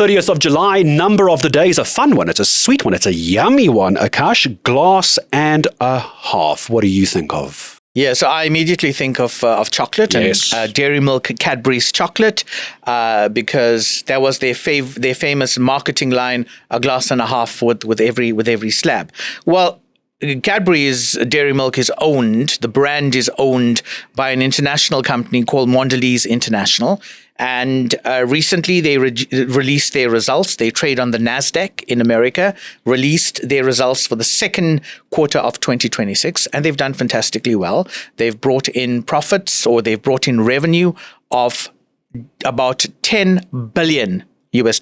30th of July, number of the day is a fun one. It's a sweet one. It's a yummy one. Aakash, glass and a half. What do you think of? Yeah, so I immediately think of chocolate and Dairy Milk Cadbury's chocolate because that was their famous marketing line, a glass and a half with every slab. Well, Cadbury's Dairy Milk the brand is owned by an international company called Mondelez International. And recently they released their results. They trade on the NASDAQ in America, released their results for the second quarter of 2026, and they've done fantastically well. They've brought in profits, or they've brought in revenue of about $10 billion US.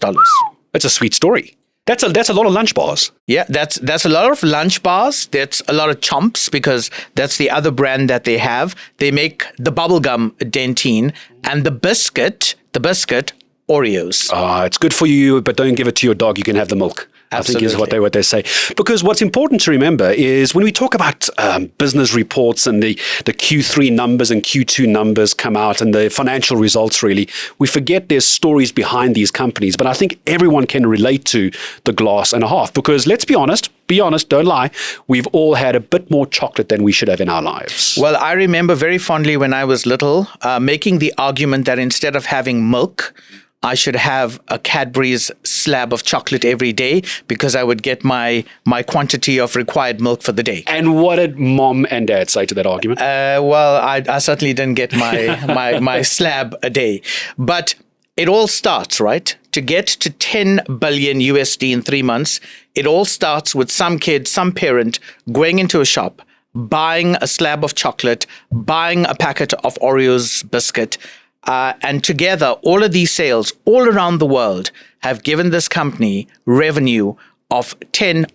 That's a sweet story. That's a lot of lunch bars. Yeah, that's a lot of lunch bars. That's a lot of chomps because that's the other brand that they have. They make the bubblegum Dentine and the biscuit Oreos. It's good for you, but don't give it to your dog. You can have the milk. Absolutely. I think is what they say. Because what's important to remember is when we talk about business reports and the Q3 numbers and Q2 numbers come out and the financial results, really, we forget there's stories behind these companies. But I think everyone can relate to the glass and a half because let's be honest, don't lie, we've all had a bit more chocolate than we should have in our lives. Well, I remember very fondly when I was little making the argument that instead of having milk, I should have a Cadbury's slab of chocolate every day because I would get my quantity of required milk for the day. And what did mom and dad say to that argument? Well, I certainly didn't get my slab a day. But it all starts, right? To get to 10 billion USD in 3 months, it all starts with some kid, some parent going into a shop, buying a slab of chocolate, buying a packet of Oreo's biscuit, and together, all of these sales all around the world have given this company revenue of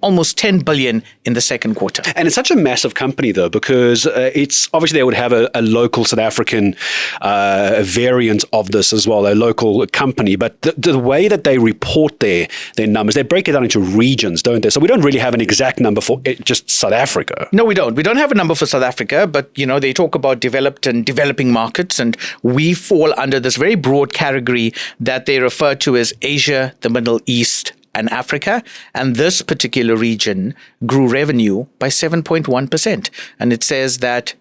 almost 10 billion in the second quarter. And it's such a massive company, though, because it's obviously they would have a local South African variant of this as well, a local company. But the way that they report their numbers, they break it down into regions, don't they? So we don't really have an exact number for just South Africa. No, we don't. We don't have a number for South Africa, but they talk about developed and developing markets, and we fall under this very broad category that they refer to as Asia, the Middle East, and Africa, and this particular region grew revenue by 7.1%. And it says that,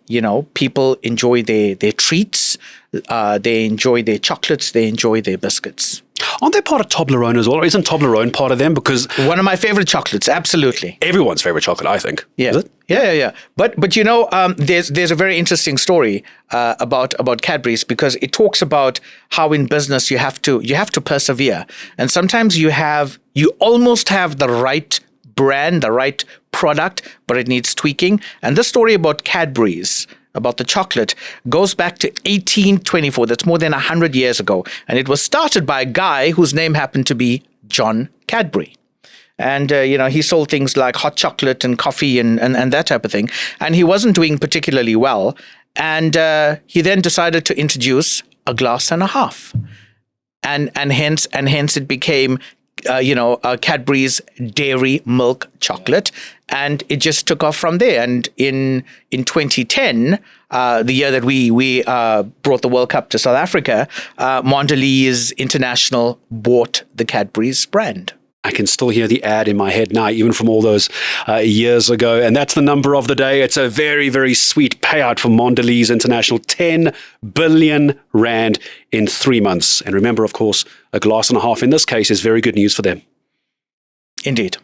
people enjoy their treats, they enjoy their chocolates, they enjoy their biscuits. Aren't they part of Toblerone as well? Or isn't Toblerone part of them? Because one of my favorite chocolates, absolutely. Everyone's favorite chocolate, I think. Yeah. Is it? Yeah. But there's a very interesting story about Cadbury's because it talks about how in business you have to persevere, and sometimes you almost have the right brand, the right product, but it needs tweaking. And this story about Cadbury's, about the chocolate, goes back to 1824. That's more than 100 years ago. And it was started by a guy whose name happened to be John Cadbury. And, he sold things like hot chocolate and coffee and that type of thing. And he wasn't doing particularly well. And he then decided to introduce a glass and a half. And hence it became Cadbury's Dairy Milk chocolate, and it just took off from there. And in 2010, the year that we brought the World Cup to South Africa, Mondelez International bought the Cadbury's brand. I can still hear the ad in my head now, even from all those years ago. And that's the number of the day. It's a very, very sweet payout for Mondelez International, 10 billion rand in 3 months. And remember, of course, a glass and a half in this case is very good news for them. Indeed.